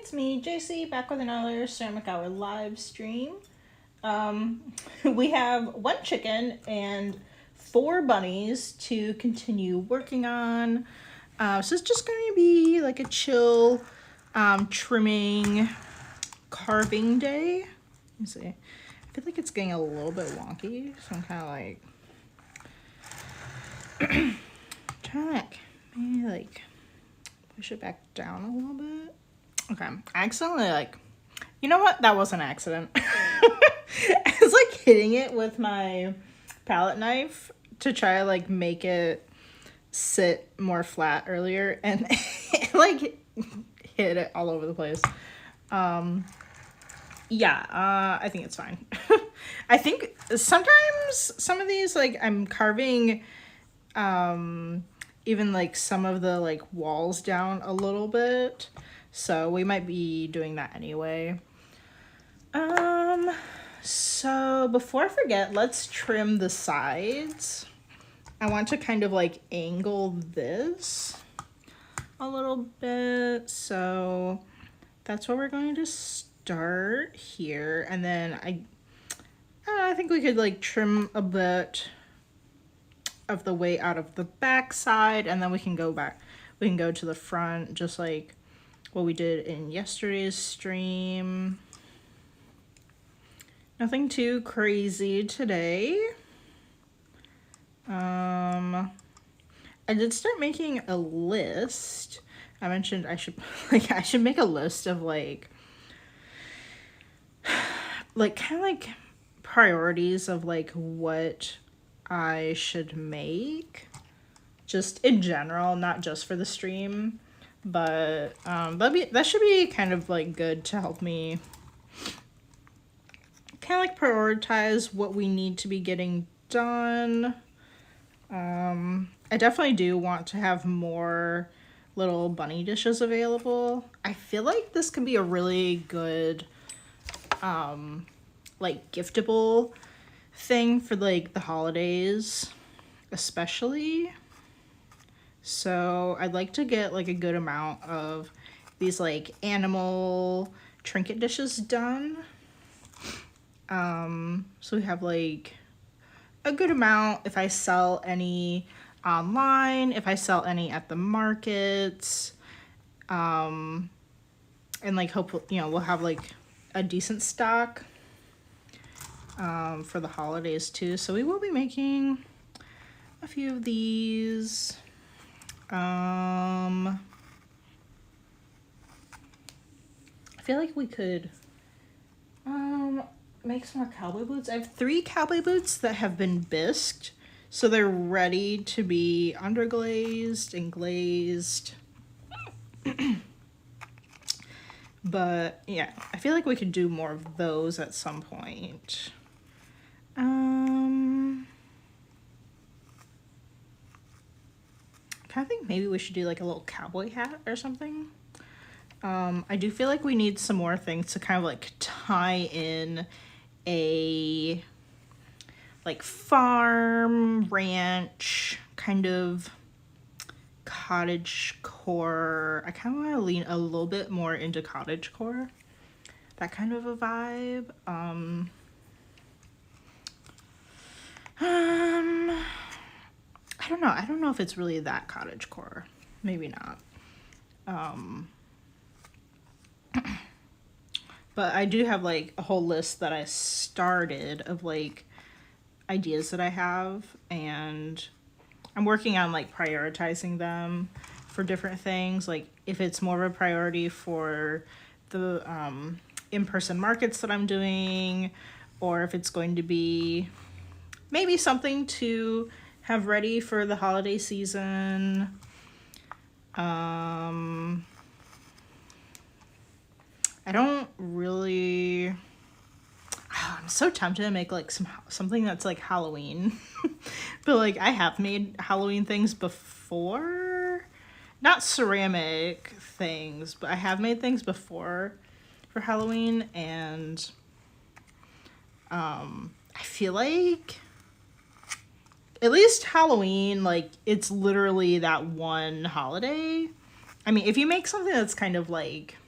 it's me, JC, back with another Ceramic Hour live stream. We have one chicken and 4 bunnies to continue working on. So it's just going to be like a chill trimming, carving day. Let me see. I feel like it's getting a little bit wonky, so I'm kind of like trying to maybe like push it back down a little bit. Okay, I accidentally you know what? That was an accident. I was like hitting it with my palette knife to try to like make it sit more flat earlier, and it like hit it all over the place. I think it's fine. I think sometimes some of these, like, I'm carving even like some of the like walls down a little bit, so we might be doing that anyway. So before I forget, let's trim the sides. I want to kind of like angle this a little bit, so that's where we're going to start here. And then I think we could like trim a bit of the way out of the back side, and then we can go back, we can go to the front, just like what we did in yesterday's stream. Nothing too crazy today. I did start making a list. I mentioned I should make a list of like kind of like priorities of like what I should make, just in general, not just for the stream, but that should be kind of like good to help me kind of like prioritize what we need to be getting done. I definitely do want to have more little bunny dishes available. I feel like this could be a really good like giftable thing for like the holidays especially. So I'd like to get like a good amount of these like animal trinket dishes done. So we have like a good amount if I sell any online, if I sell any at the markets, and like hopefully, you know, we'll have like a decent stock for the holidays too. So we will be making a few of these. I feel like we could make some more cowboy boots. I have 3 cowboy boots that have been bisqued, so they're ready to be underglazed and glazed. But yeah, I feel like we could do more of those at some point. I kind of think maybe we should do like a little cowboy hat or something. I do feel like we need some more things to kind of like tie in a like farm, ranch, kind of cottage core. I kind of want to lean a little bit more into cottage core. That kind of a vibe. I don't know. I don't know if it's really that cottage core. Maybe not. But I do have like a whole list that I started of like ideas that I have, and I'm working on like prioritizing them for different things. Like if it's more of a priority for the in-person markets that I'm doing, or if it's going to be maybe something to have ready for the holiday season. I don't really, I'm so tempted to make like something that's like Halloween. But like I have made Halloween things before, not ceramic things, but I have made things before for Halloween, and I feel like at least Halloween, like it's literally that one holiday. I mean, if you make something that's kind of like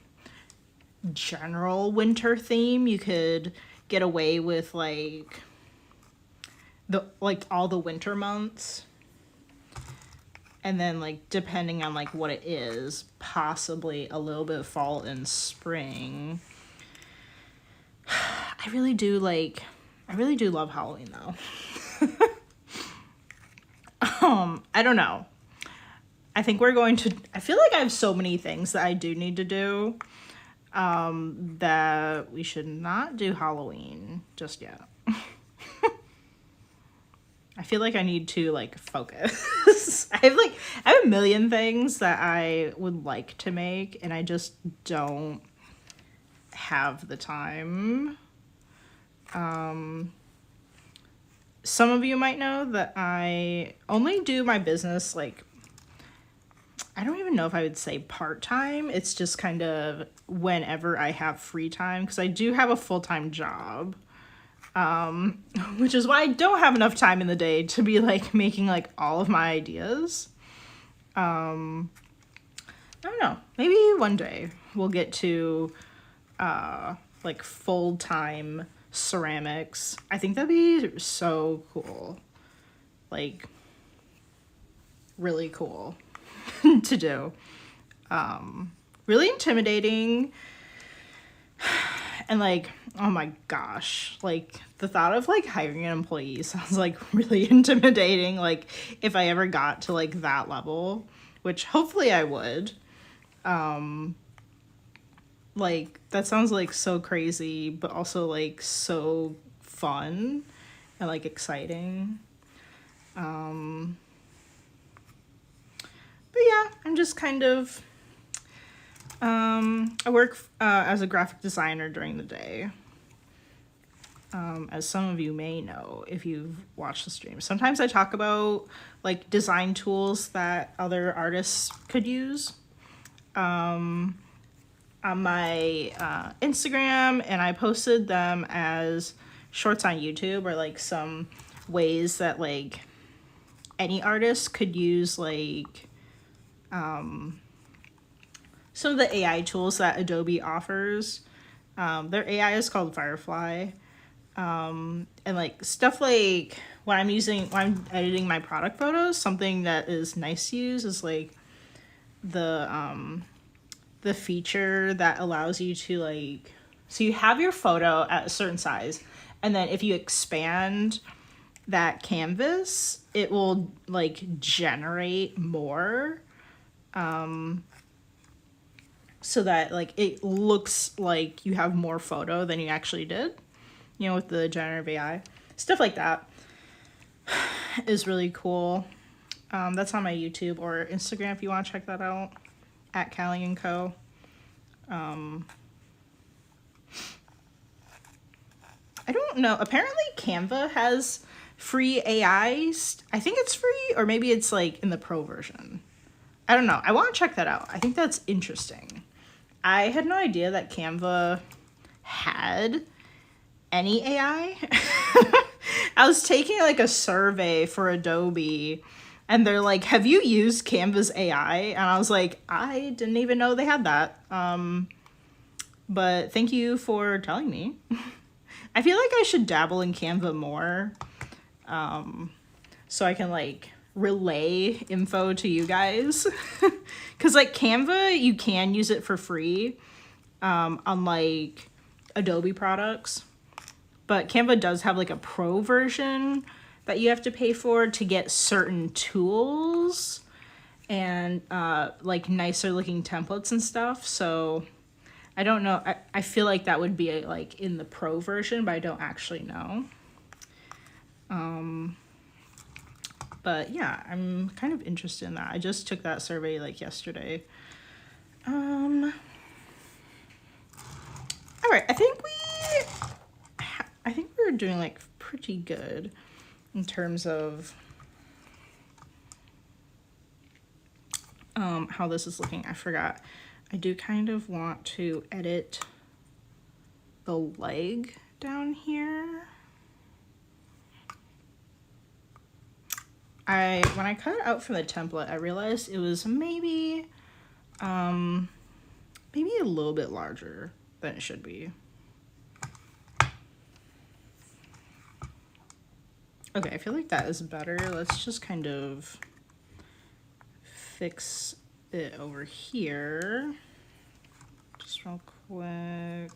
general winter theme, you could get away with like all the winter months. And then like depending on like what it is, possibly a little bit of fall and spring. I really do love Halloween though. I don't know. I feel like I have so many things that I do need to do, that we should not do Halloween just yet. I feel like I need to like focus. I have a million things that I would like to make, and I just don't have the time. Some of you might know that I only do my business like, I don't even know if I would say part-time. It's just kind of whenever I have free time, because I do have a full-time job, which is why I don't have enough time in the day to be like making like all of my ideas. I don't know. Maybe one day we'll get to like full-time ceramics. I think that'd be so cool. Like really cool to do. Really intimidating. And like, oh my gosh, like the thought of like hiring an employee sounds like really intimidating. Like if I ever got to like that level, which hopefully I would. Like that sounds like so crazy, but also like so fun and like exciting. But yeah, I'm just kind of, I work as a graphic designer during the day. As some of you may know if you've watched the stream. Sometimes I talk about like design tools that other artists could use on my Instagram, and I posted them as shorts on YouTube, or like some ways that like any artist could use like some of the AI tools that Adobe offers. Their AI is called Firefly. And like stuff like when I'm editing my product photos, something that is nice to use is like the feature that allows you to like, so you have your photo at a certain size, and then if you expand that canvas, it will like generate more, so that like it looks like you have more photo than you actually did, you know, with the generative AI. Stuff like that is really cool. That's on my YouTube or Instagram if you want to check that out, at calieandco. I don't know. Apparently Canva has free AIs. I think it's free, or maybe it's like in the pro version. I don't know. I want to check that out. I think that's interesting. I had no idea that Canva had any AI. I was taking like a survey for Adobe, and they're like, have you used Canva's AI? And I was like, I didn't even know they had that. But thank you for telling me. I feel like I should dabble in Canva more, so I can like relay info to you guys. Because like Canva, you can use it for free, unlike Adobe products. But Canva does have like a pro version that you have to pay for to get certain tools and like nicer looking templates and stuff. So I don't know. I feel like that would be like in the pro version, but I don't actually know. But yeah, I'm kind of interested in that. I just took that survey like yesterday. All right, I think we're doing like pretty good in terms of how this is looking. I forgot. I do kind of want to edit the leg down here. When I cut it out from the template, I realized it was maybe a little bit larger than it should be. Okay, I feel like that is better. Let's just kind of fix it over here. Just real quick.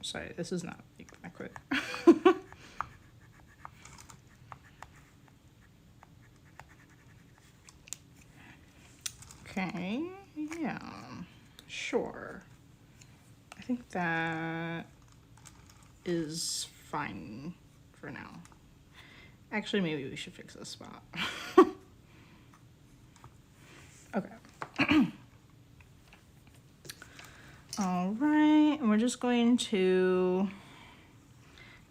Sorry, this is not that quick. Okay, yeah, sure. I think that is fine for now. Actually, maybe we should fix this spot. Okay. All right, and we're just going to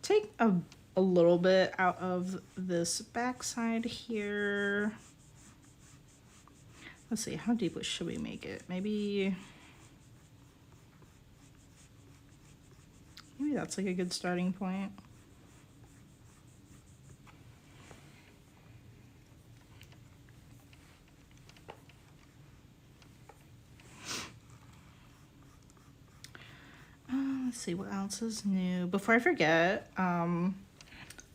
take a little bit out of this backside here. Let's see, how deep should we make it? Maybe that's like a good starting point. Let's see what else is new. Before I forget, I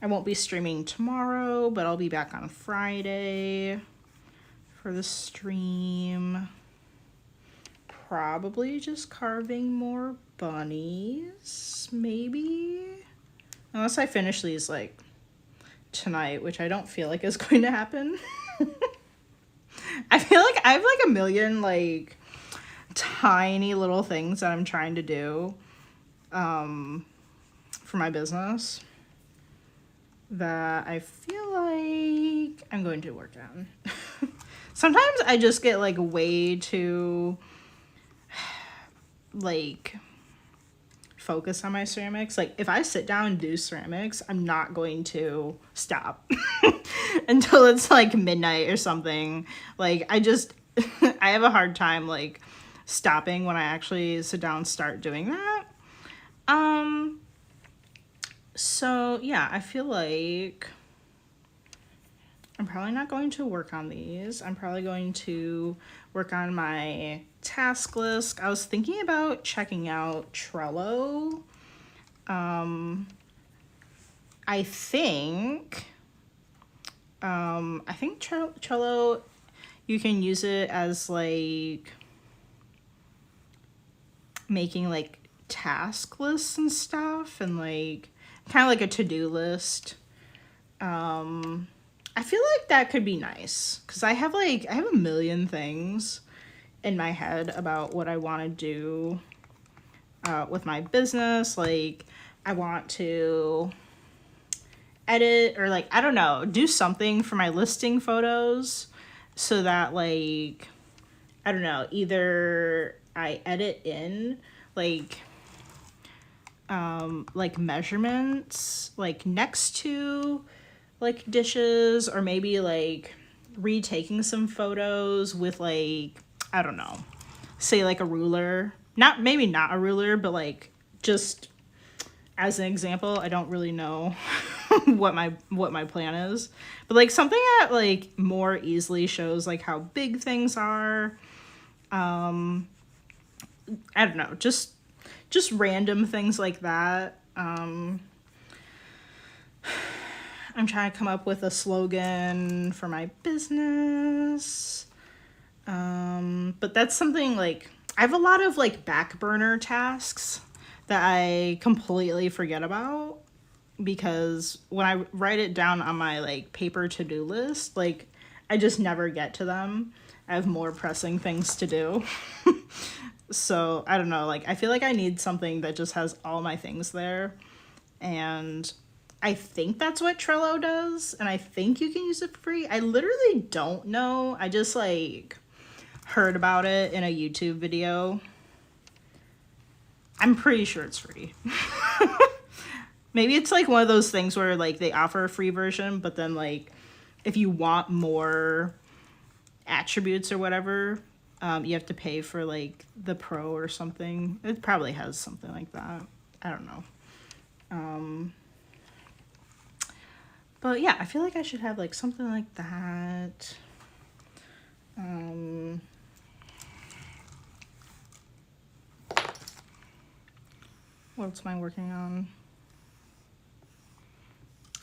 won't be streaming tomorrow, but I'll be back on Friday for the stream. Probably just carving more bunnies, maybe? Unless I finish these like tonight, which I don't feel like is going to happen. I feel like I have like a million like tiny little things that I'm trying to do for my business that I feel like I'm going to work on. Sometimes I just get like way too like focus on my ceramics. Like if I sit down and do ceramics, I'm not going to stop until it's like midnight or something. Like I have a hard time like stopping when I actually sit down and start doing that. So yeah, I feel like I'm probably not going to work on these. I'm probably going to work on my task list. I was thinking about checking out Trello. I think Trello, you can use it as like making like task lists and stuff, and like kind of like a to-do list. I feel like that could be nice because I have a million things in my head about what I want to do with my business. Like I want to edit or like, I don't know, do something for my listing photos so that like, I don't know, either I edit in like measurements like next to like dishes, or maybe like retaking some photos with like, I don't know, say like a ruler, maybe not a ruler, but like just as an example. I don't really know what my plan is, but like something that like more easily shows like how big things are. I don't know, just random things like that. I'm trying to come up with a slogan for my business. But that's something like, I have a lot of like back burner tasks that I completely forget about, because when I write it down on my like paper to-do list, like I just never get to them. I have more pressing things to do. So I don't know, like I feel like I need something that just has all my things there, and I think that's what Trello does, and I think you can use it for free. I literally don't know. I just like heard about it in a YouTube video. I'm pretty sure it's free. Maybe it's like one of those things where like they offer a free version, but then like if you want more attributes or whatever, You have to pay for like the pro or something. It probably has something like that. I don't know. But yeah, I feel like I should have like something like that. What else am I working on?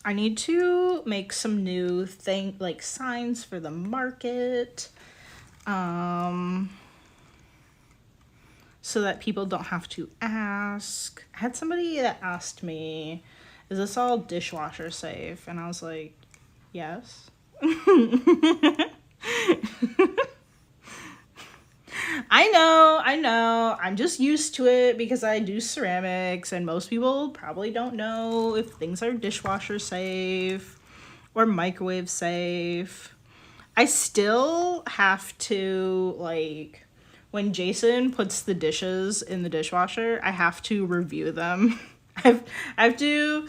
I need to make some new like signs for the market. So that people don't have to ask. I had somebody that asked me, is this all dishwasher safe? And I was like, yes. I know. I'm just used to it because I do ceramics, and most people probably don't know if things are dishwasher safe or microwave safe. I still have to, like, when Jason puts the dishes in the dishwasher, I have to review them. I have to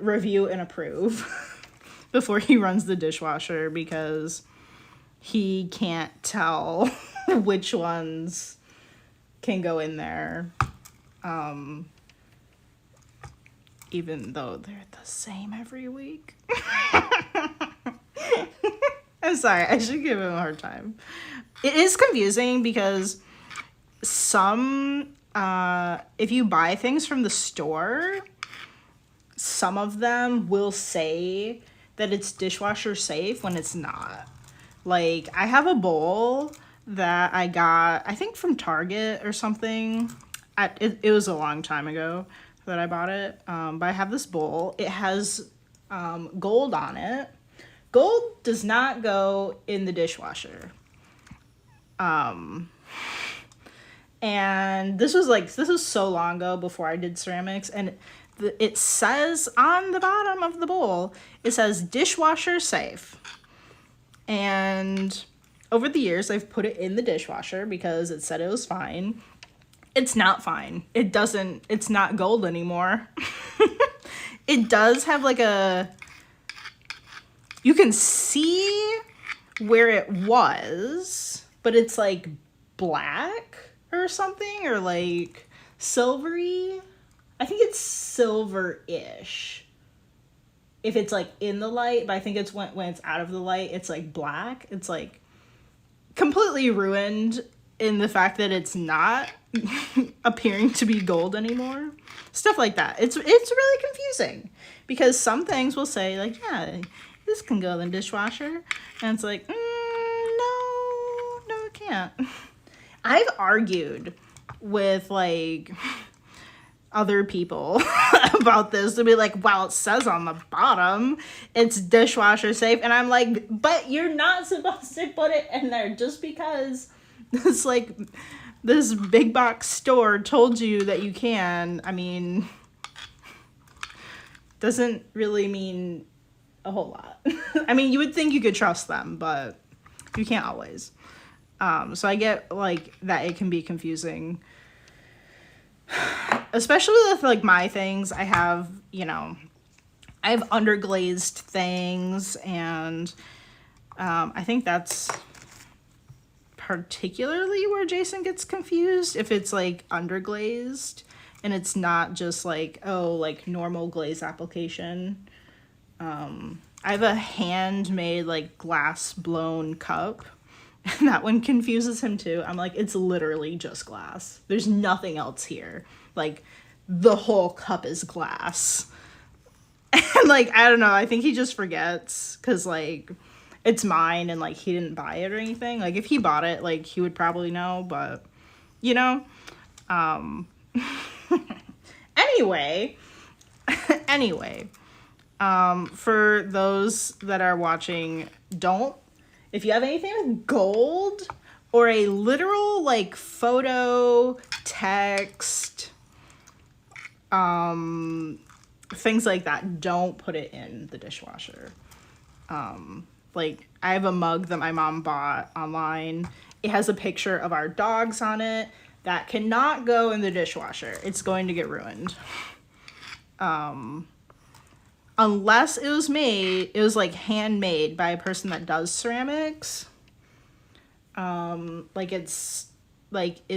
review and approve before he runs the dishwasher because he can't tell which ones can go in there, even though they're the same every week. I'm sorry, I should give him a hard time. It is confusing because some, if you buy things from the store, some of them will say that it's dishwasher safe when it's not. Like, I have a bowl that I got, I think from Target or something. It was a long time ago that I bought it, but I have this bowl. It has gold on it. Gold does not go in the dishwasher. And this was so long ago before I did ceramics, and it says on the bottom of the bowl, it says dishwasher safe. And over the years, I've put it in the dishwasher because it said it was fine. It's not fine. It's not gold anymore. It does have like you can see where it was, but it's like black or something, or like silvery. I think it's silver-ish if it's like in the light, but I think it's when it's out of the light, it's like black. It's like completely ruined in the fact that it's not appearing to be gold anymore. Stuff like that. It's really confusing because some things will say like, yeah, this can go in the dishwasher, and it's like, no, it can't. I've argued with like other people about this to be like, well, it says on the bottom it's dishwasher safe, and I'm like, but you're not supposed to put it in there just because this big box store told you that you can. I mean, doesn't really mean a whole lot. I mean, you would think you could trust them, but you can't always. So I get like that it can be confusing, especially with like my things. I have underglazed things, and I think that's particularly where Jason gets confused, if it's like underglazed and it's not just like, oh, like normal glaze application. I have a handmade like glass blown cup, and that one confuses him too. I'm like, it's literally just glass. There's nothing else here. Like, the whole cup is glass. And like, I don't know, I think he just forgets because like it's mine and like he didn't buy it or anything. Like, if he bought it, like he would probably know, but anyway, for those that are watching, if you have anything with gold or a literal like photo, text, things like that, don't put it in the dishwasher. Like, I have a mug that my mom bought online. It has a picture of our dogs on it. That cannot go in the dishwasher. It's going to get ruined. Unless it was like handmade by a person that does ceramics. Like it's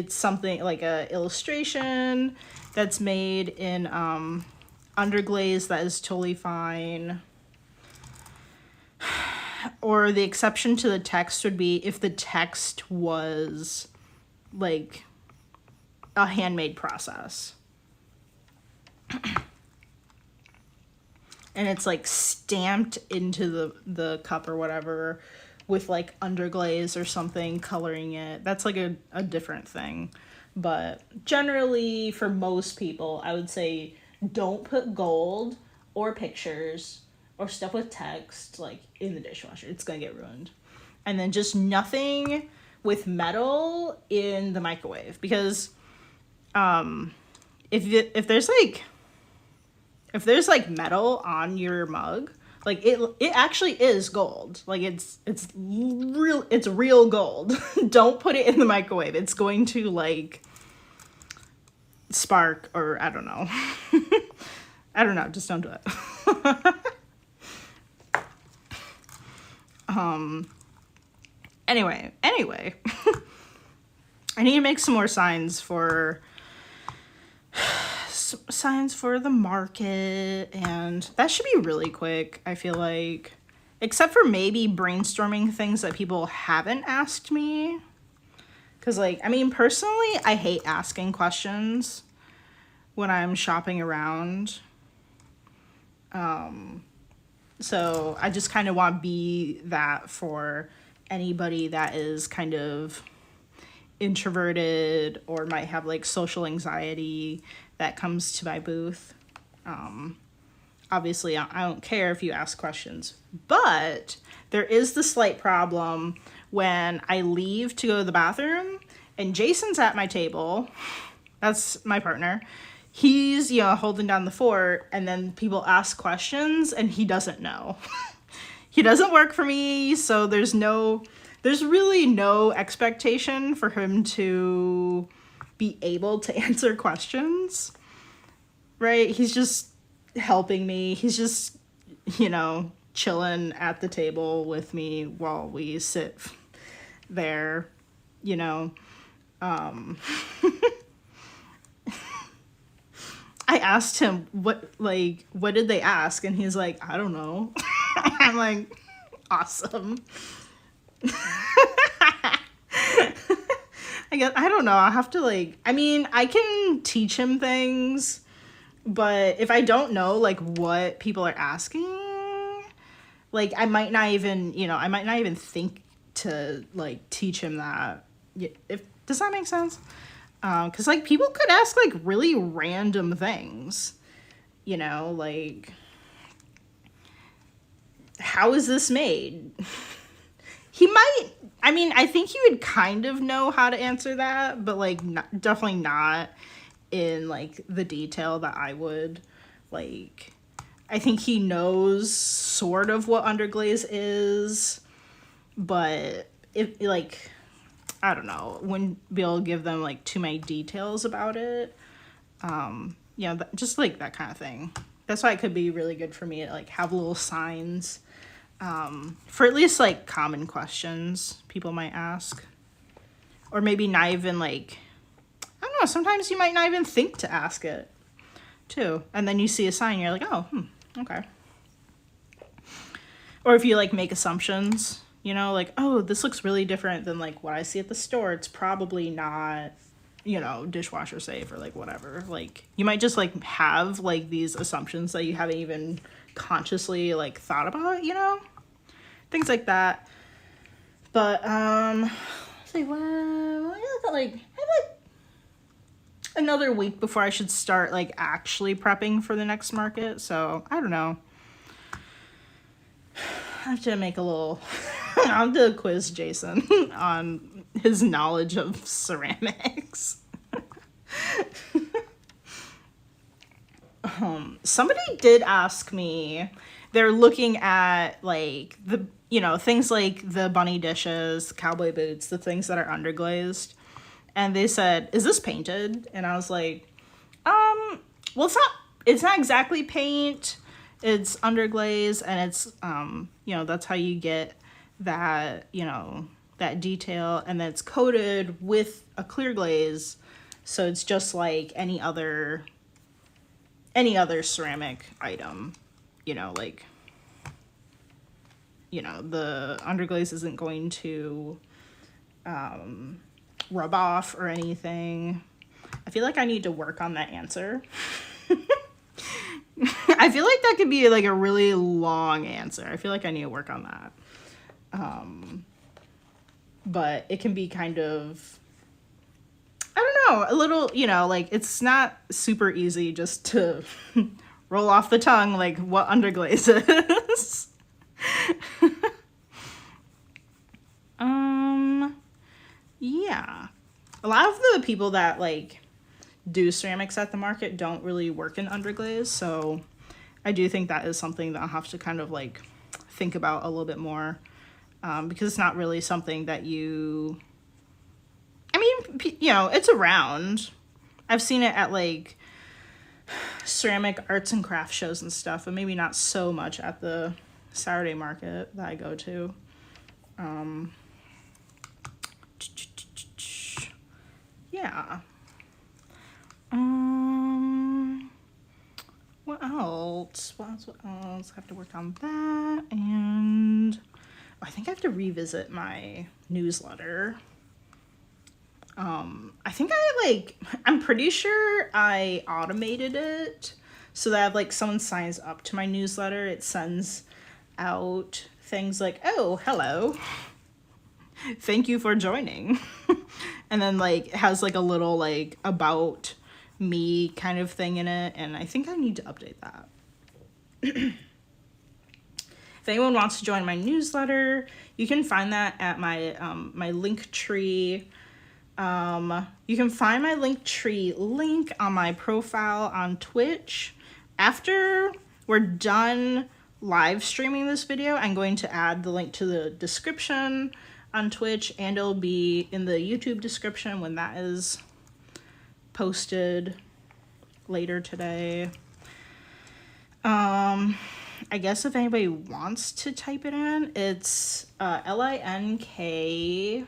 something like a illustration that's made in underglaze, that is totally fine. Or the exception to the text would be if the text was like a handmade process. And it's like stamped into the cup or whatever with like underglaze or something coloring it. That's like a different thing. But generally for most people, I would say don't put gold or pictures or stuff with text like in the dishwasher. It's gonna get ruined. And then just nothing with metal in the microwave, because if there's like metal on your mug, like it actually is gold. Like it's real gold. Don't put it in the microwave. It's going to like spark, or I don't know. I don't know, just don't do it. Anyway. I need to make some more signs for the market, and that should be really quick, I feel like, except for maybe brainstorming things that people haven't asked me, because like, I mean, personally, I hate asking questions when I'm shopping around, so I just kind of want to be that for anybody that is kind of introverted or might have like social anxiety that comes to my booth. Obviously, I don't care if you ask questions, but there is the slight problem when I leave to go to the bathroom and Jason's at my table. That's my partner. He's, holding down the fort, and then people ask questions and he doesn't know. He doesn't work for me, so there's really no expectation for him to be able to answer questions, right? He's just helping me. He's just, chilling at the table with me while we sit there, I asked him what did they ask? And he's like, I don't know. I'm like, awesome. I don't know. I'll have to I can teach him things, but if I don't know what people are asking, I might not even think to teach him that. Does that make sense? Because people could ask really random things, how is this made? I think he would kind of know how to answer that, but definitely not in the detail that I would. I think he knows sort of what underglaze is, but if I don't know, wouldn't be able to give them too many details about it. Just that kind of thing. That's why it could be really good for me to have little signs for at least common questions people might ask, or maybe not even I don't know, sometimes you might not even think to ask it too, and then you see a sign, you're like, oh, okay. Or if you make assumptions, oh, this looks really different than what I see at the store, it's probably not dishwasher safe, or whatever. You might just have these assumptions that you haven't even consciously thought about, things like that. But say what, I have another week before I should start actually prepping for the next market, so I don't know. I have to make a little I'll have to quiz Jason on his knowledge of ceramics. Somebody did ask me, they're looking at the things like the bunny dishes, the cowboy boots, the things that are underglazed, and they said, is this painted? And I was like, well, it's not exactly paint, it's underglaze, and it's that's how you get that that detail, and then it's coated with a clear glaze, so it's just like any other ceramic item, you know, like, you know, the underglaze isn't going to rub off or anything. I feel like I need to work on that answer. I feel like that could be like a really long answer. I feel like I need to work on that. But it can be kind of, I don't know, a little, you know, like it's not super easy just to roll off the tongue like what underglaze is. Yeah. A lot of the people that like do ceramics at the market don't really work in underglaze, so I do think that is something that I'll have to kind of like think about a little bit more, because it's not really something that you, I mean, you know, it's around. I've seen it at like ceramic arts and craft shows and stuff, but maybe not so much at the Saturday market that I go to. Yeah. What else? What else? I have to work on that, and I think I have to revisit my newsletter. I think I'm pretty sure I automated it so that if like someone signs up to my newsletter, it sends out things like, oh, hello, thank you for joining. And then like it has like a little like about me kind of thing in it, and I think I need to update that. If anyone wants to join my newsletter, you can find that at my my Linktree. You can find my Linktree link on my profile on Twitch. After we're done live streaming this video, I'm going to add the link to the description on Twitch, and it'll be in the YouTube description when that is posted later today. I guess if anybody wants to type it in, it's linktr.ee,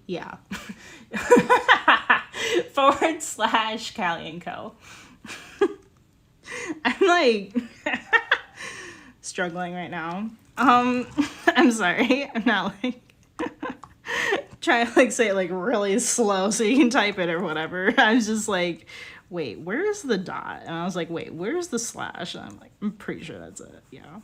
yeah. / calieandco. I'm like struggling right now. I'm sorry. I'm not like trying to like say it like really slow so you can type it or whatever. I was just like, wait, where's the dot? And I was like, wait, where's the slash? And I'm like, I'm pretty sure that's it. Yeah.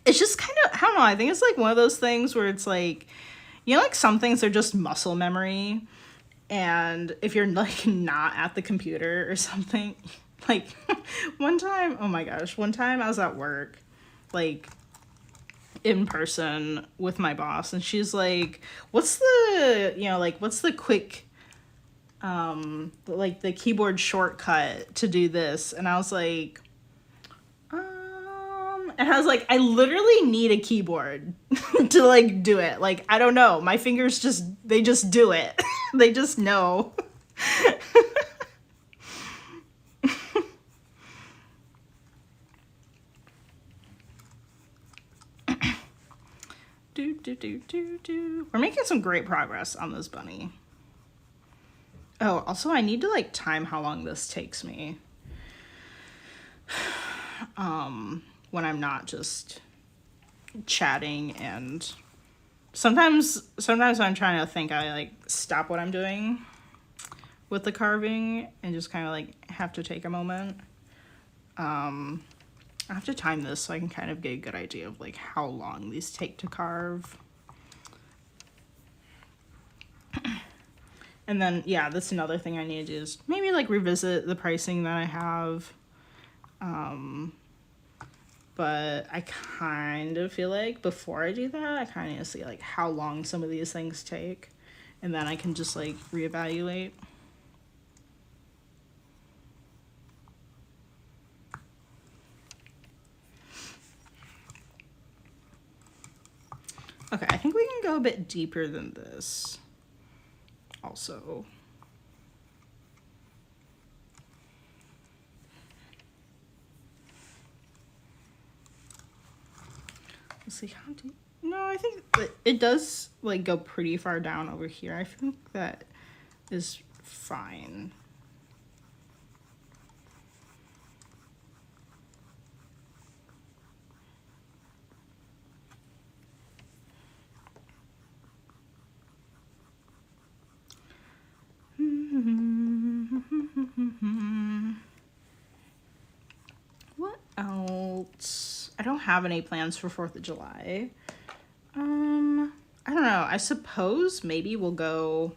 It's just kind of, I don't know, I think it's like one of those things where it's like, you know, like some things are just muscle memory, and if you're like not at the computer or something, like one time I was at work, like in person with my boss, and she's like, what's the, you know, like what's the quick like the keyboard shortcut to do this? And I was like, and I was like, I literally need a keyboard to like do it. Like, I don't know. My fingers they just do it. They just know. We're making some great progress on this bunny. Oh, also I need to like time how long this takes me. When I'm not just chatting, and sometimes when I'm trying to think, I like stop what I'm doing with the carving and just kind of like have to take a moment. I have to time this so I can kind of get a good idea of like how long these take to carve. And then, yeah, that's another thing I need to do is maybe like revisit the pricing that I have. But I kind of feel like before I do that, I kind of need to see like how long some of these things take, and then I can just like reevaluate. Okay, I think we can go a bit deeper than this also. Let's see, how do no, I think it does like go pretty far down over here. I think that is fine. What else? I don't have any plans for 4th of July. I don't know. I suppose maybe we'll go,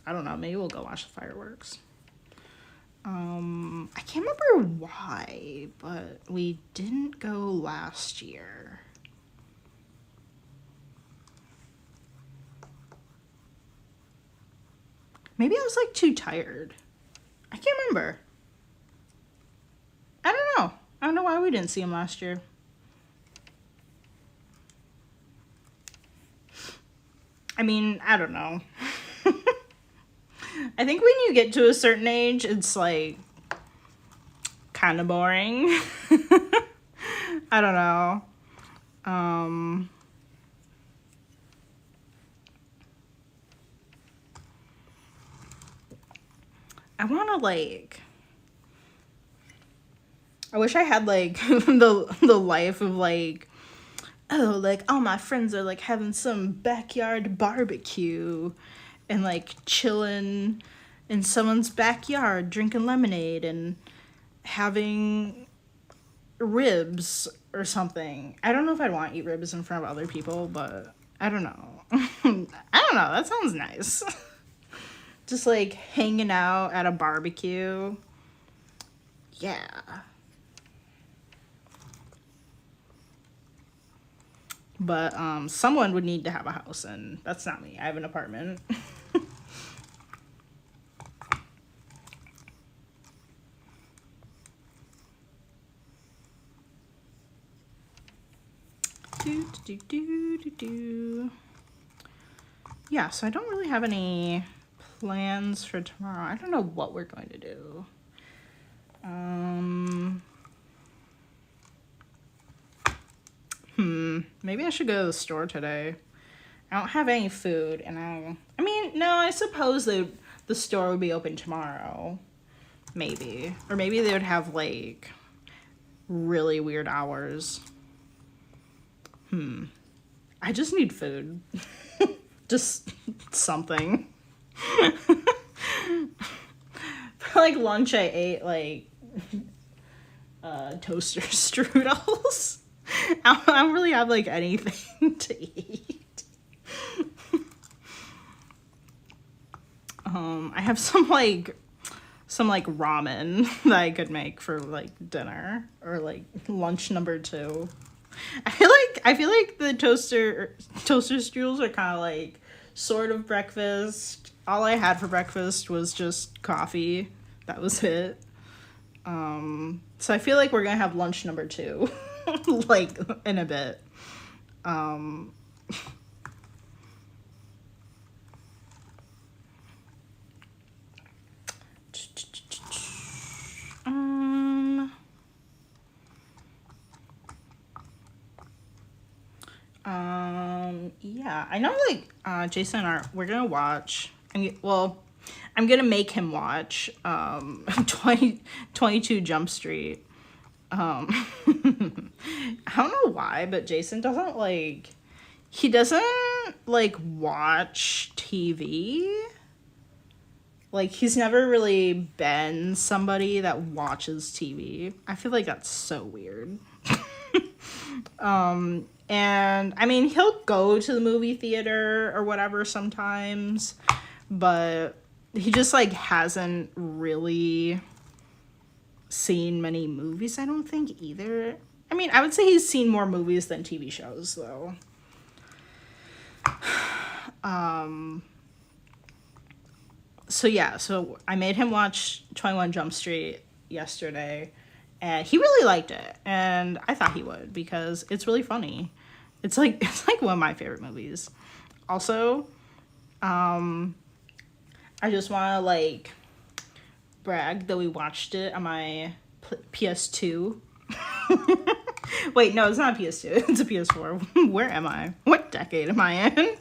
I don't know, maybe we'll go watch the fireworks. I can't remember why, but we didn't go last year. Maybe I was like too tired. I can't remember. I don't know. I don't know why we didn't see him last year. I mean, I don't know. I think when you get to a certain age, it's like kind of boring. I don't know. I want to like, I wish I had like the life of like, oh, like all my friends are like having some backyard barbecue and like chilling in someone's backyard drinking lemonade and having ribs or something. I don't know if I'd want to eat ribs in front of other people, but I don't know. I don't know. That sounds nice. Just like hanging out at a barbecue. Yeah. But someone would need to have a house, and that's not me. I have an apartment. Yeah, so I don't really have any plans for tomorrow. I don't know what we're going to do. Maybe I should go to the store today. I don't have any food, and I mean, no, I suppose the store would be open tomorrow. Maybe. Or maybe they would have, like, really weird hours. I just need food. Just something. For, like, lunch, I ate, like, toaster strudels. I don't really have, like, anything to eat. I have some ramen that I could make for, like, dinner or, like, lunch number 2. I feel like the toaster strudels are kind of, like, sort of breakfast. All I had for breakfast was just coffee. That was it. So I feel like we're gonna have lunch number 2. Like, in a bit. Yeah, I know, like, Jason and we're gonna watch, I'm gonna make him watch, 22 Jump Street. I don't know why, but Jason doesn't, like, he doesn't, like, watch TV. Like, he's never really been somebody that watches TV. I feel like that's so weird. And, I mean, he'll go to the movie theater or whatever sometimes, but he just, like, hasn't really seen many movies, I don't think, either. I mean, I would say he's seen more movies than TV shows, though. So yeah, so I made him watch 21 Jump Street yesterday, and he really liked it, and I thought he would, because it's really funny. It's like one of my favorite movies. Also, I just want to, like, brag that we watched it on my PS2. Wait, no, it's not a PS2. It's a PS4. Where am I? What decade am I in?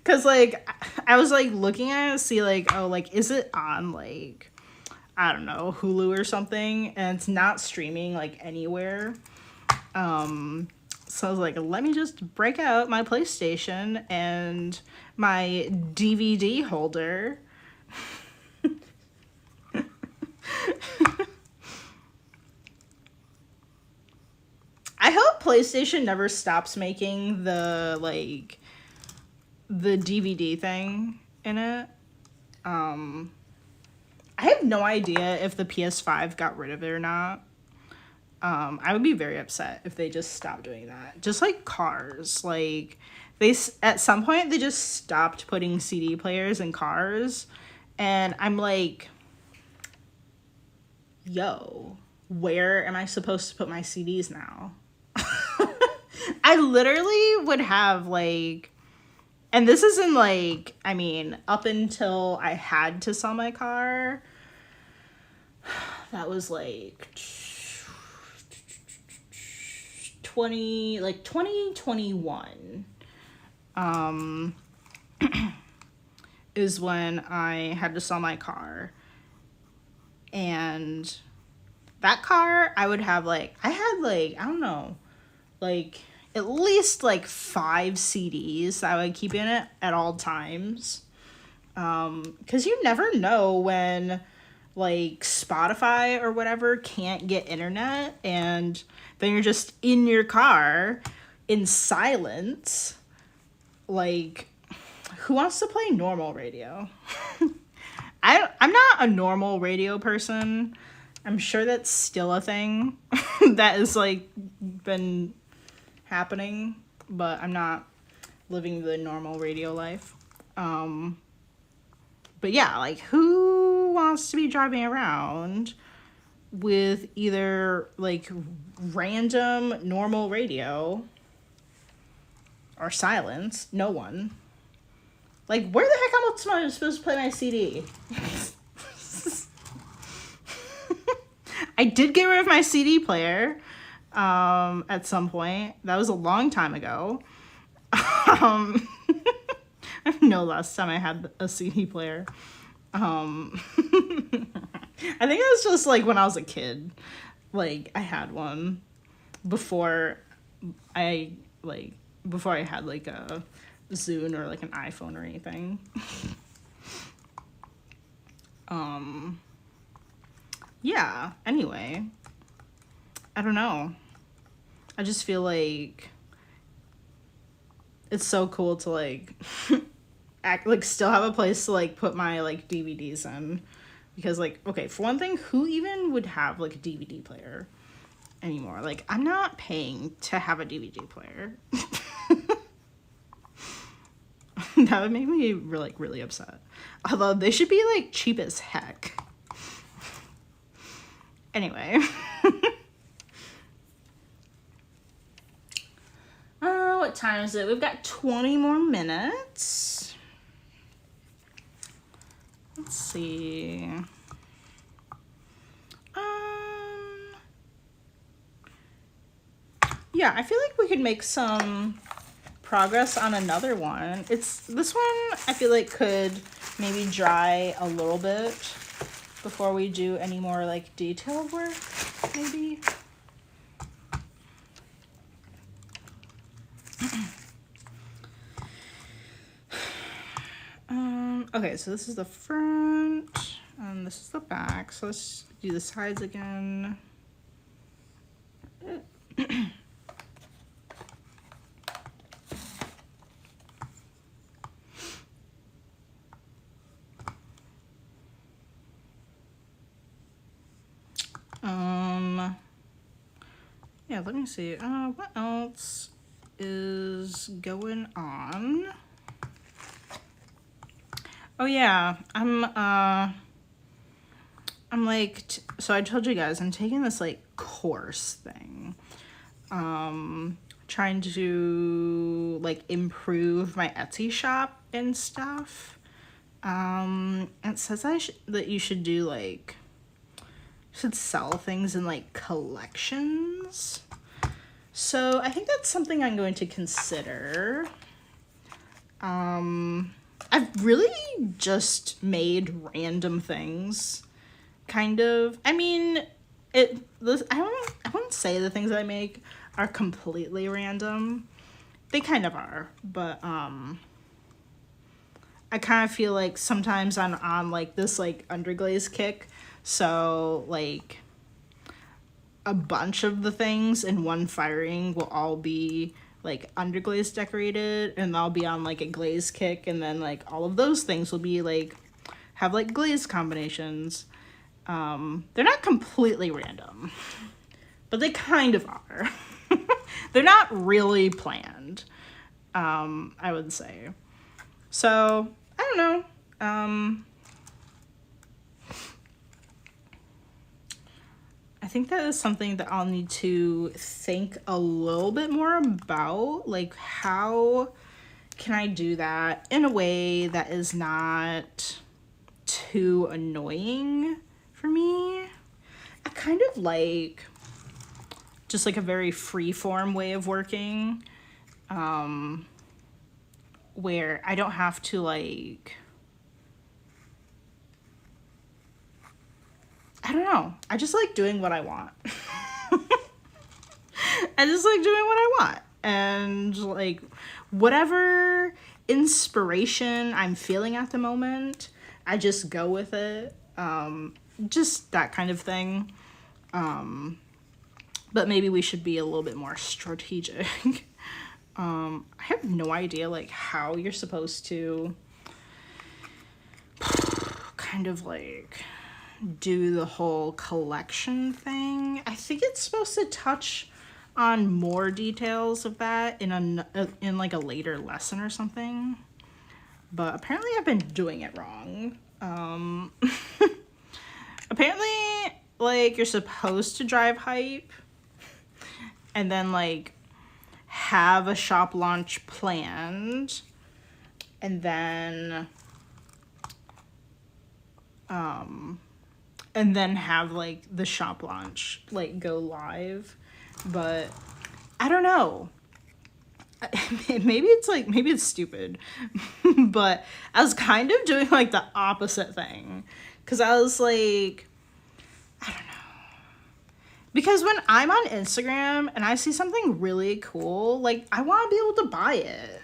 Because, like, I was, like, looking at it to see, like, oh, like, is it on, like, I don't know, Hulu or something? And it's not streaming, like, anywhere. So I was like, let me just break out my PlayStation and my DVD holder. I hope PlayStation never stops making the, like, the DVD thing in it. I have no idea if the PS5 got rid of it or not. I would be very upset if they just stopped doing that. Just like cars, like at some point they just stopped putting CD players in cars, and I'm like, yo, where am I supposed to put my CDs now? I literally would have like, and this isn't like, I mean, up until I had to sell my car, that was like 2021 is when I had to sell my car. And that car, I would have like, I had like, I don't know, like at least like 5 CDs that I would keep in it at all times. Because you never know when like Spotify or whatever can't get internet, and then you're just in your car in silence. Like, who wants to play normal radio? I'm not a normal radio person. I'm sure that's still a thing that is like been happening, but I'm not living the normal radio life. But yeah, like, who wants to be driving around with either like random normal radio or silence? No one. Like, where the heck am I supposed to play my CD? I did get rid of my CD player at some point. That was a long time ago. I know last time I had a CD player. I think it was just like when I was a kid. Like, I had one before I had like a Zune or like an iPhone or anything. Yeah, anyway. I don't know. I just feel like it's so cool to like still have a place to like put my like DVDs in, because like, okay, for one thing, who even would have like a DVD player anymore? Like, I'm not paying to have a DVD player. That would make me really upset. Although they should be like cheap as heck. Anyway. What time is it? We've got 20 more minutes. Let's see. Yeah, I feel like we could make some progress on another one. This one I feel like could maybe dry a little bit before we do any more like detailed work, maybe. Okay, so this is the front and this is the back. So let's do the sides again. Yeah, let me see. What else is going on? Oh yeah, I'm like, so I told you guys, I'm taking this like course thing. Trying to like improve my Etsy shop and stuff. It says that you should do like could sell things in like collections. So I think that's something I'm going to consider. I've really just made random things, kind of. I mean, I wouldn't say the things I make are completely random. They kind of are, but I kind of feel like sometimes I'm on like this like underglaze kick, so like a bunch of the things in one firing will all be like underglaze decorated, and I'll be on like a glaze kick, and then like all of those things will be like have like glaze combinations. They're not completely random, but they kind of are. They're not really planned, I would say. So I don't know. I think that is something that I'll need to think a little bit more about. Like, how can I do that in a way that is not too annoying for me? I kind of like just like a very free form way of working, where I don't have to like, I don't know. I just like doing what I want. I just like doing what I want. And like whatever inspiration I'm feeling at the moment, I just go with it. Just that kind of thing. But maybe we should be a little bit more strategic. I have no idea like how you're supposed to kind of like do the whole collection thing. I think it's supposed to touch on more details of that in like a later lesson or something, but apparently I've been doing it wrong. Apparently like you're supposed to drive hype and then like have a shop launch planned, and then have like the shop launch like go live. But I don't know. Maybe it's stupid, but I was kind of doing like the opposite thing, because I was like, I don't know. Because when I'm on Instagram and I see something really cool, like I want to be able to buy it.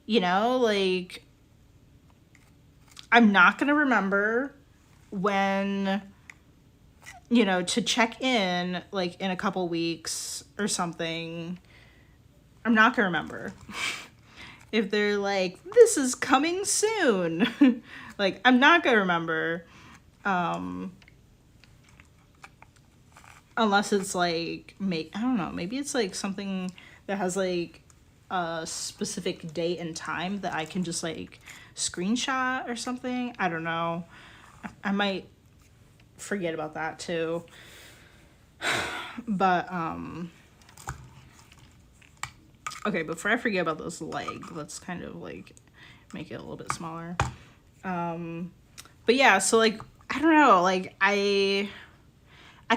You know, like I'm not going to remember when, you know, to check in like in a couple weeks or something. I'm not gonna remember. If they're like, this is coming soon. Like, I'm not gonna remember. Unless it's like, I don't know, maybe it's like something that has like a specific date and time that I can just like screenshot or something. I don't know. I might forget about that too. But okay, before I forget about this leg, let's kind of like make it a little bit smaller. But yeah, so like I don't know, like I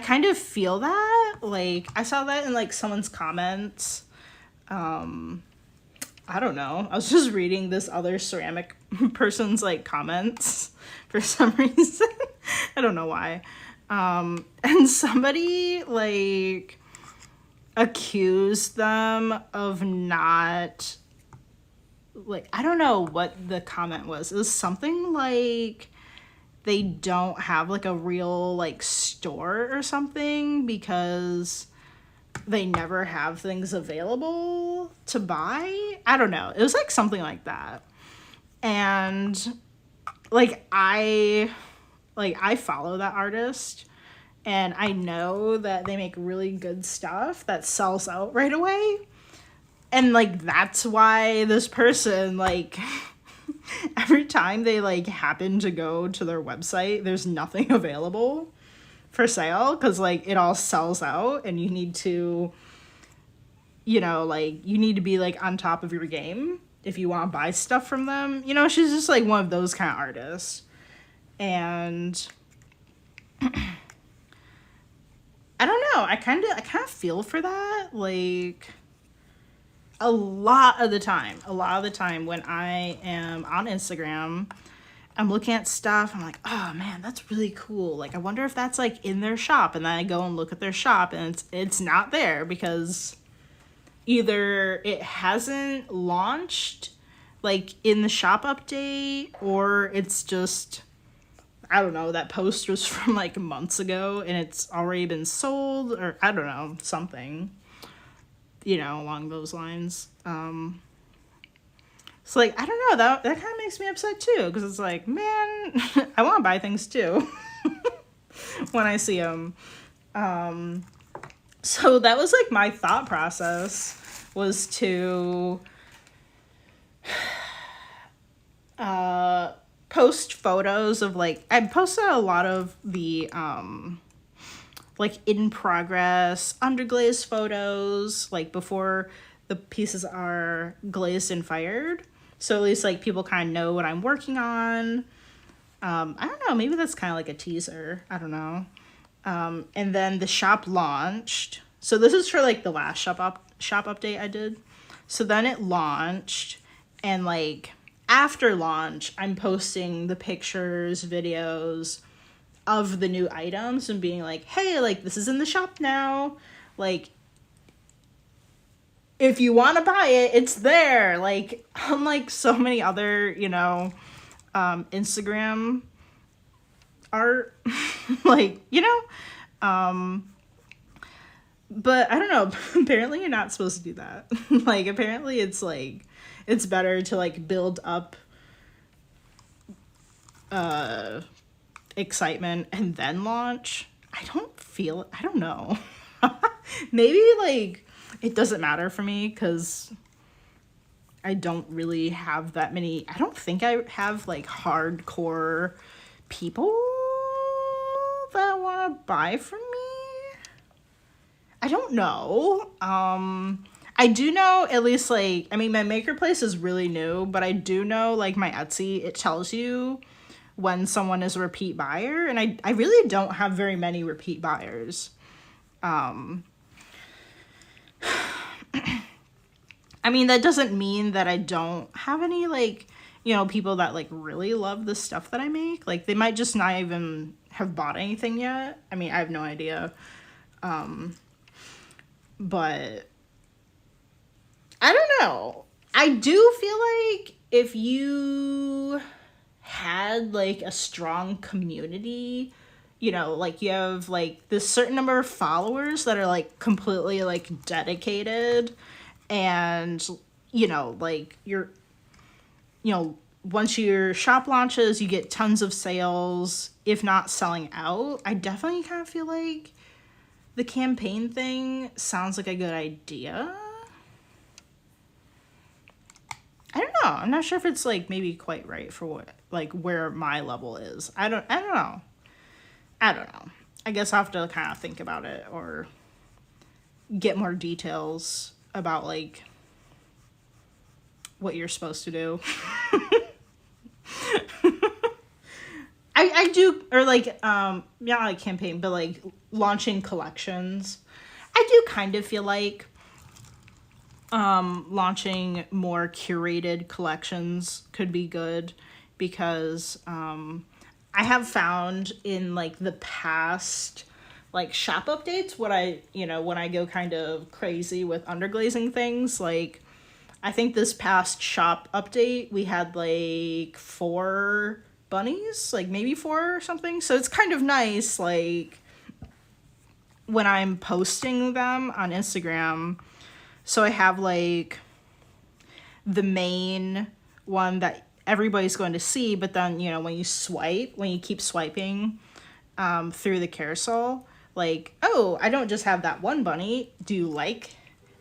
kind of feel that, like I saw that in like someone's comments. I don't know, I was just reading this other ceramic person's like comments for some reason. I don't know why. And somebody like accused them of not, like, I don't know what the comment was. It was something like they don't have like a real like store or something because they never have things available to buy. I don't know. It was like something like that. And like I follow that artist, and I know that they make really good stuff that sells out right away. And like that's why this person, like every time they like happen to go to their website, there's nothing available for sale, because like it all sells out, and you need to, you know, like you need to be like on top of your game if you want to buy stuff from them. You know, she's just like one of those kind of artists. And know, I kind of feel for that. Like, a lot of the time when I am on Instagram, I'm looking at stuff, I'm like, oh man, that's really cool. Like, I wonder if that's like in their shop. And then I go and look at their shop and it's not there because either it hasn't launched like in the shop update, or it's just, I don't know, that post was from like months ago and it's already been sold, or I don't know, something, you know, along those lines. So like, I don't know, that kind of makes me upset too, because it's like, man, I want to buy things too when I see them. So that was like my thought process, was to post photos of like, I posted a lot of the like in progress underglaze photos, like before the pieces are glazed and fired, so at least like people kind of know what I'm working on. I don't know, maybe that's kind of like a teaser, I don't know. And then the shop launched, so this is for like the last shop update I did. So then it launched, and like after launch, I'm posting the pictures, videos of the new items and being like, hey, like this is in the shop now. Like, if you want to buy it, it's there. Like, unlike so many other, you know, Instagram art, like, you know, but I don't know, apparently you're not supposed to do that. Like, apparently it's like, it's better to like build up excitement and then launch. I don't know. Maybe like it doesn't matter for me because I don't really have that many. I don't think I have like hardcore people that want to buy from me. I don't know. I do know, at least like, I mean, my maker place is really new, but I do know like my Etsy, it tells you when someone is a repeat buyer, and I really don't have very many repeat buyers. I mean, that doesn't mean that I don't have any, like, you know, people that like really love the stuff that I make. Like, they might just not even have bought anything yet. I mean, I have no idea. But I don't know. I do feel like if you had like a strong community, you know, like you have like this certain number of followers that are like completely like dedicated, and you know, like you're, you know, once your shop launches, you get tons of sales, if not selling out. I definitely kind of feel like the campaign thing sounds like a good idea. I don't know. I'm not sure if it's like maybe quite right for what, like where my level is. I don't know. I guess I'll have to kind of think about it or get more details about like what you're supposed to do. I do, or like, not like campaign, but like launching collections. I do kind of feel like launching more curated collections could be good, because I have found in like the past like shop updates, what I, you know, when I go kind of crazy with underglazing things, like I think this past shop update we had like 4 bunnies, like maybe 4 or something. So it's kind of nice, like when I'm posting them on Instagram. So I have like the main one that everybody's going to see, but then, you know, when you keep swiping through the carousel, like, oh, I don't just have that one bunny. Do you like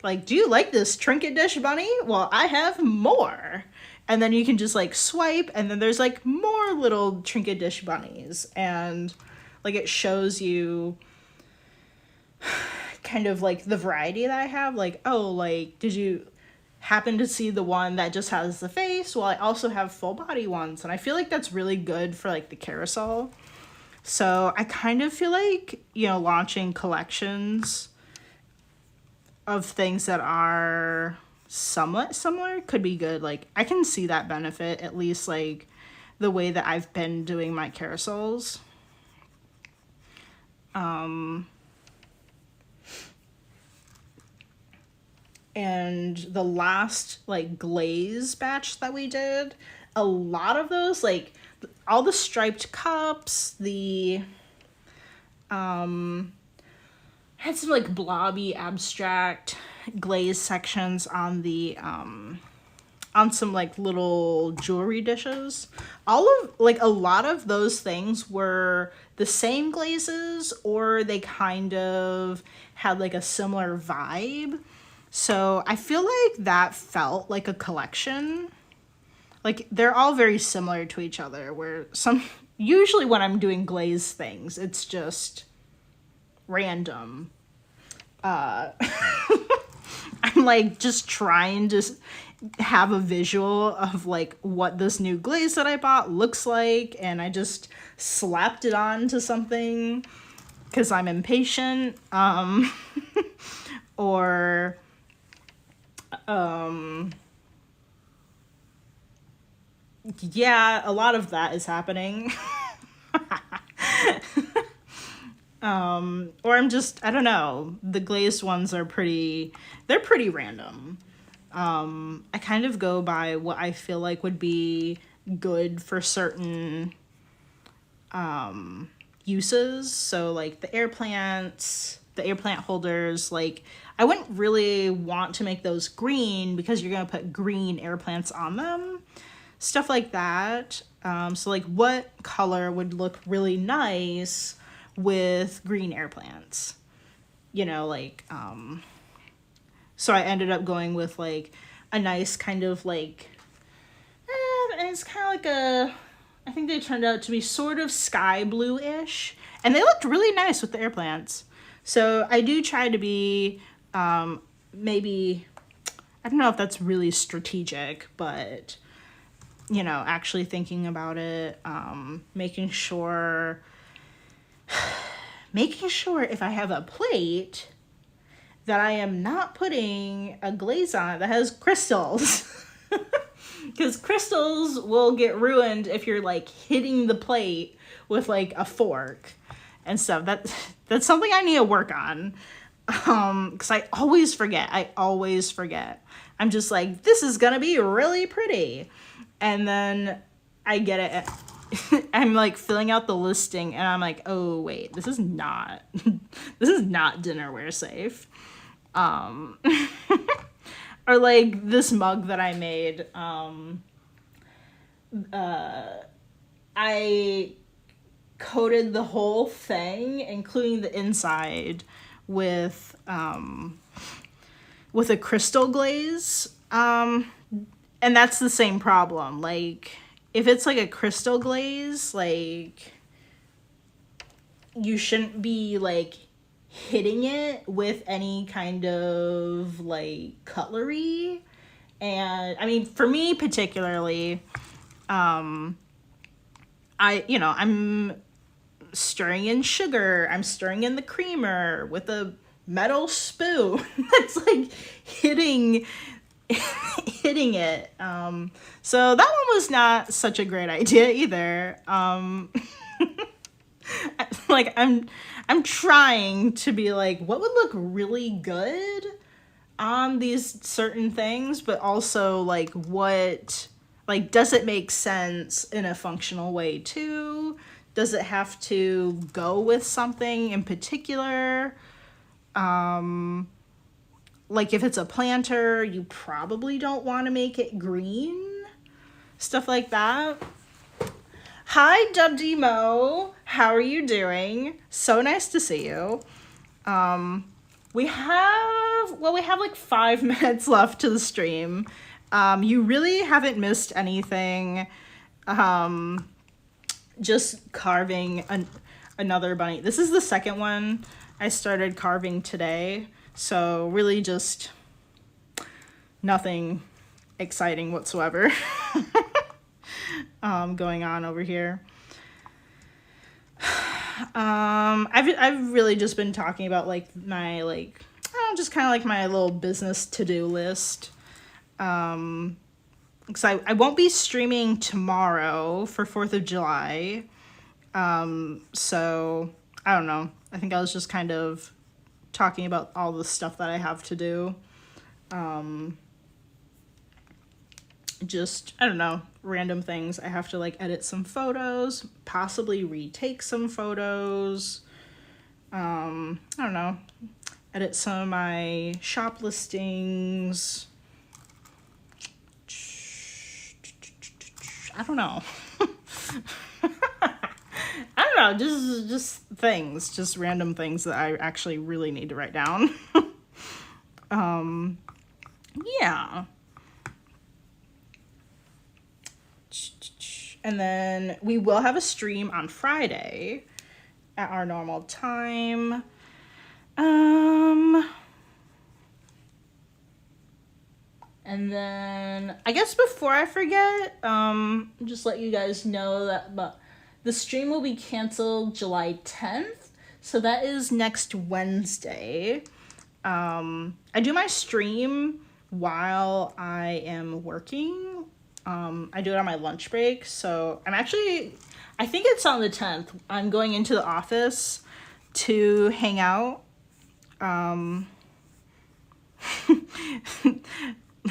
this trinket dish bunny? Well, I have more. And then you can just like swipe, and then there's like more little trinket dish bunnies, and like it shows you kind of like the variety that I have. Like, oh, like, did you happen to see the one that just has the face? Well, I also have full body ones, and I feel like that's really good for like the carousel. So I kind of feel like, you know, launching collections of things that are somewhat similar could be good. Like, I can see that benefit, at least like the way that I've been doing my carousels. And the last like glaze batch that we did, a lot of those, like all the striped cups, the had some like blobby abstract glaze sections on the on some like little jewelry dishes. All of like a lot of those things were the same glazes, or they kind of had like a similar vibe. So I feel like that felt like a collection. Like they're all very similar to each other, where usually when I'm doing glaze things, it's just random. I'm like just trying to have a visual of like what this new glaze that I bought looks like, and I just slapped it on to something because I'm impatient. Or yeah, a lot of that is happening. Or I'm just, I don't know, the glazed ones are they're pretty random. I kind of go by what I feel like would be good for certain uses. So like the air plants, the air plant holders, like I wouldn't really want to make those green because you're going to put green air plants on them. Stuff like that. So like what color would look really nice with green air plants? You know, like, so I ended up going with like a nice kind of like, and it's kind of like I think they turned out to be sort of sky blue-ish, and they looked really nice with the air plants. So I do try to be, maybe, I don't know if that's really strategic, but, you know, actually thinking about it, making sure if I have a plate that I am not putting a glaze on it that has crystals. Because crystals will get ruined if you're like hitting the plate with like a fork and stuff. That's something I need to work on. Because I always forget. I'm just like, this is gonna be really pretty. And then I get it. I'm like filling out the listing and I'm like, oh wait, this is not dinnerware safe. Or like this mug that I made, I coated the whole thing, including the inside, with a crystal glaze. And that's the same problem. Like, if it's like a crystal glaze, like, you shouldn't be like hitting it with any kind of like cutlery. And I mean, for me particularly, I'm stirring in sugar, I'm stirring in the creamer with a metal spoon that's like hitting it. So that one was not such a great idea either. Like I'm trying to be like, what would look really good on these certain things, but also like does it make sense in a functional way too? Does it have to go with something in particular? Like if it's a planter, you probably don't want to make it green. Stuff like that. Hi, Dubdemo. How are you doing? So nice to see you. We have like 5 minutes left to the stream. You really haven't missed anything. Just carving another bunny. This is the second one I started carving today. So really just nothing exciting whatsoever going on over here. I've really just been talking about like my just kind of like my little business to-do list. Because I won't be streaming tomorrow for 4th of July. So I don't know. I think I was just kind of talking about all the stuff that I have to do. Just, I don't know, random things. I have to like edit some photos, possibly retake some photos. I don't know, edit some of my shop listings. I don't know. I don't know, just things, just random things that I actually really need to write down. Yeah. And then we will have a stream on Friday at our normal time. And then I guess before I forget, just let you guys know that the stream will be canceled July 10th. So that is next Wednesday. I do my stream while I am working. I do it on my lunch break. So I think it's on the 10th. I'm going into the office to hang out.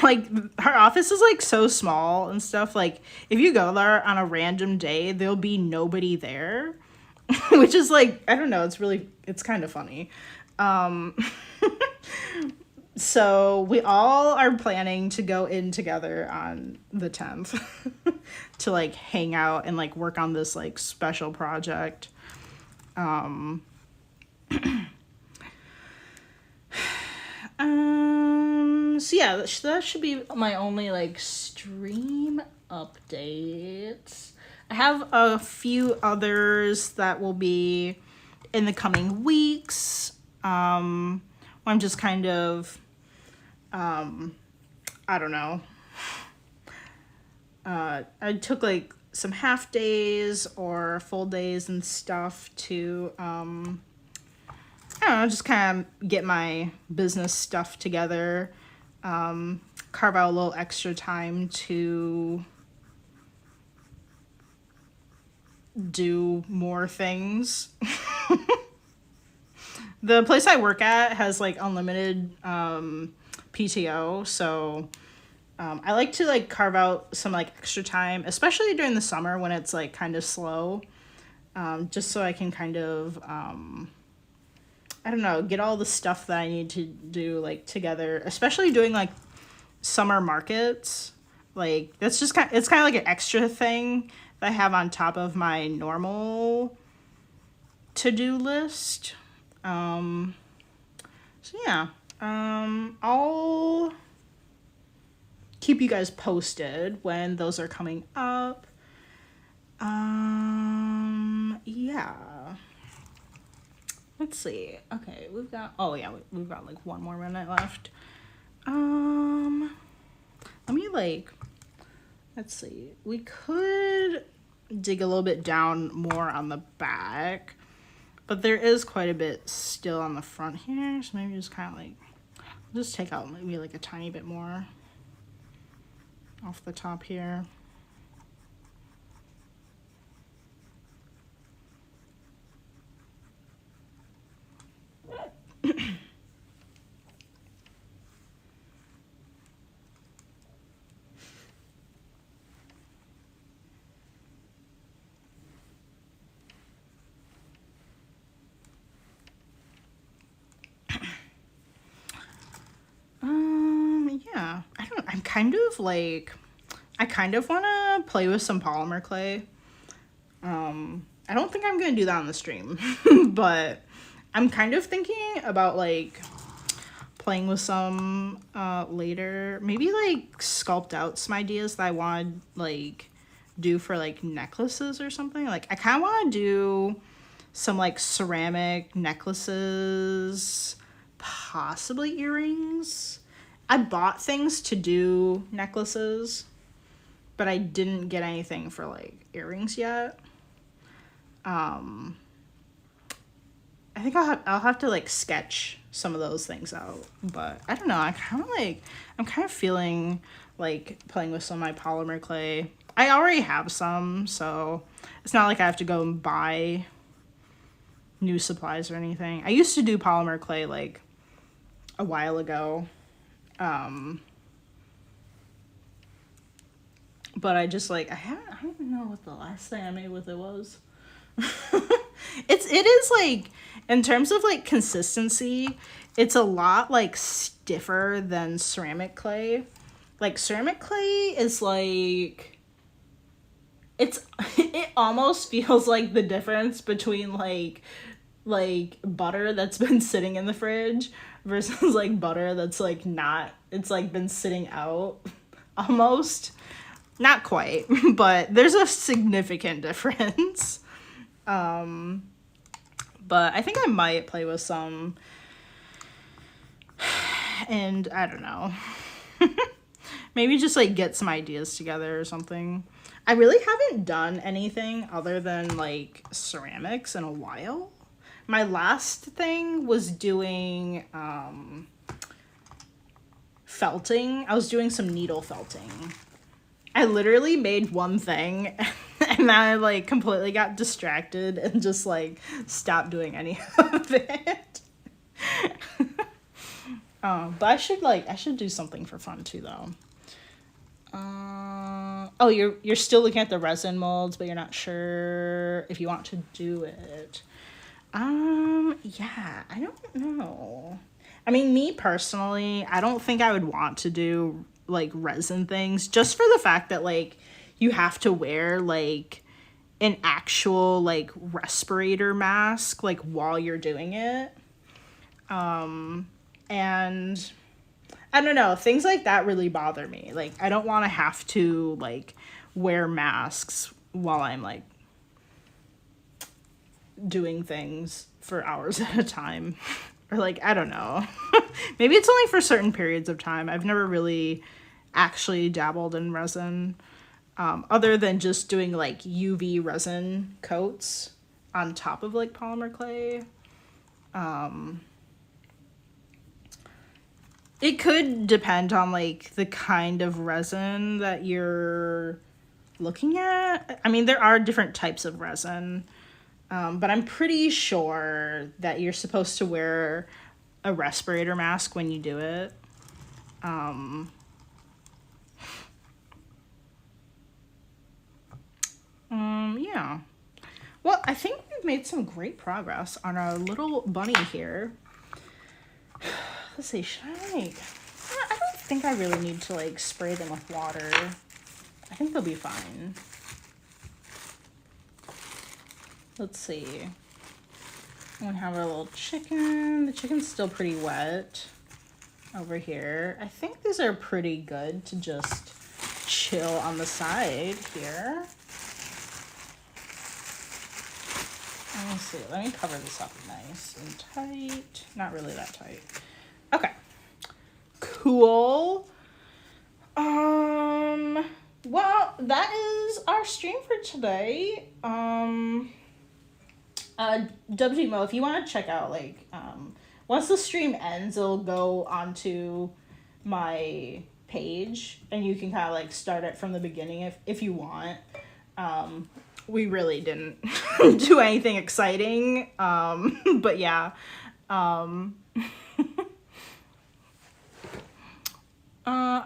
Like, our office is like so small and stuff. Like, if you go there on a random day, there'll be nobody there, which is like, I don't know, it's kind of funny. So we all are planning to go in together on the 10th to like hang out and like work on this like special project. So yeah, that should be my only like stream updates. I have a few others that will be in the coming weeks. I'm just kind of, I don't know. I took like some half days or full days and stuff to, I don't know, just kind of get my business stuff together. Carve out a little extra time to do more things. The place I work at has like unlimited PTO, so I like to like carve out some like extra time, especially during the summer when it's like kind of slow, just so I can kind of I don't know, get all the stuff that I need to do like together, especially doing like summer markets. Like it's kind of like an extra thing that I have on top of my normal to-do list. So yeah, I'll keep you guys posted when those are coming up. Yeah. Let's see. Okay, we've got like 1 more minute left. Let me let's see. We could dig a little bit down more on the back, but there is quite a bit still on the front here, so maybe just kind of like, just take out maybe like a tiny bit more off the top here. Yeah, I'm kind of like, I kind of want to play with some polymer clay. I don't think I'm going to do that on the stream, but I'm kind of thinking about like playing with some later, maybe like sculpt out some ideas that I want to like do for like necklaces or something. Like I kind of want to do some like ceramic necklaces, possibly earrings. I bought things to do necklaces, but I didn't get anything for like earrings yet. think I'll have to like sketch some of those things out, but I don't know. I'm kind of feeling like playing with some of my polymer clay. I already have some, so it's not like I have to go and buy new supplies or anything. I used to do polymer clay like a while ago, but I just like I don't even know what the last thing I made with it was. It is like, in terms of like consistency, it's a lot like stiffer than ceramic clay. Like ceramic clay is like, it almost feels like the difference between like butter that's been sitting in the fridge versus like butter that's like not, it's like been sitting out almost. Not quite, but there's a significant difference. But I think I might play with some, and I don't know. Maybe just like get some ideas together or something. I really haven't done anything other than like ceramics in a while. My last thing was doing felting. I was doing some needle felting. I literally made one thing and then I like completely got distracted and just like stopped doing any of it. But I should do something for fun too though. Oh, you're still looking at the resin molds, but you're not sure if you want to do it. Yeah, I don't know. I mean, me personally, I don't think I would want to do like resin things, just for the fact that like you have to wear like an actual like respirator mask like while you're doing it. And I don't know, things like that really bother me. Like I don't want to have to like wear masks while I'm like doing things for hours at a time. Or like, I don't know. Maybe it's only for certain periods of time. I've never really actually dabbled in resin, other than just doing like UV resin coats on top of like polymer clay. It could depend on like the kind of resin that you're looking at. I mean, there are different types of resin. But I'm pretty sure that you're supposed to wear a respirator mask when you do it. Yeah. Well, I think we've made some great progress on our little bunny here. Let's see, should I like... I don't think I really need to like spray them with water. I think they'll be fine. Let's see. I'm gonna have our little chicken. The chicken's still pretty wet over here. I think these are pretty good to just chill on the side here. Let's see. Let me cover this up nice and tight. Not really that tight. Okay. Cool. Well, that is our stream for today. WMO, if you want to check out, like, once the stream ends, it'll go onto my page, and you can kind of, like, start it from the beginning if you want. We really didn't do anything exciting, but yeah.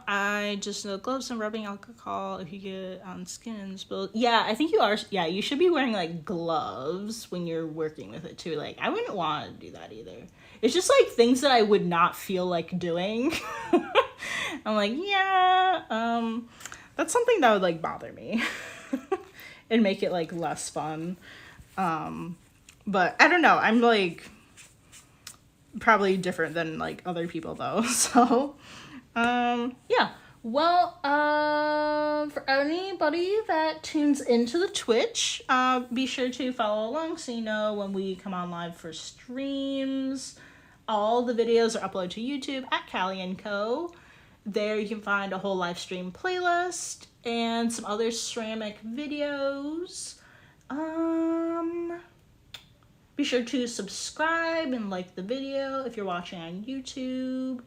I just know gloves and rubbing alcohol if you get on skin and spill. Yeah, I think you are. Yeah, you should be wearing like gloves when you're working with it too. Like, I wouldn't want to do that either. It's just like things that I would not feel like doing. I'm like, yeah, that's something that would like bother me and make it like less fun. But I don't know. I'm like probably different than like other people though. So. Yeah, well, for anybody that tunes into the Twitch, be sure to follow along so you know when we come on live for streams. All the videos are uploaded to YouTube at calieandco. There you can find a whole live stream playlist and some other ceramic videos. Be sure to subscribe and like the video if you're watching on YouTube.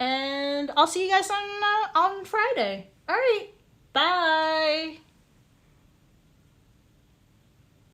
And I'll see you guys on Friday. All right, bye.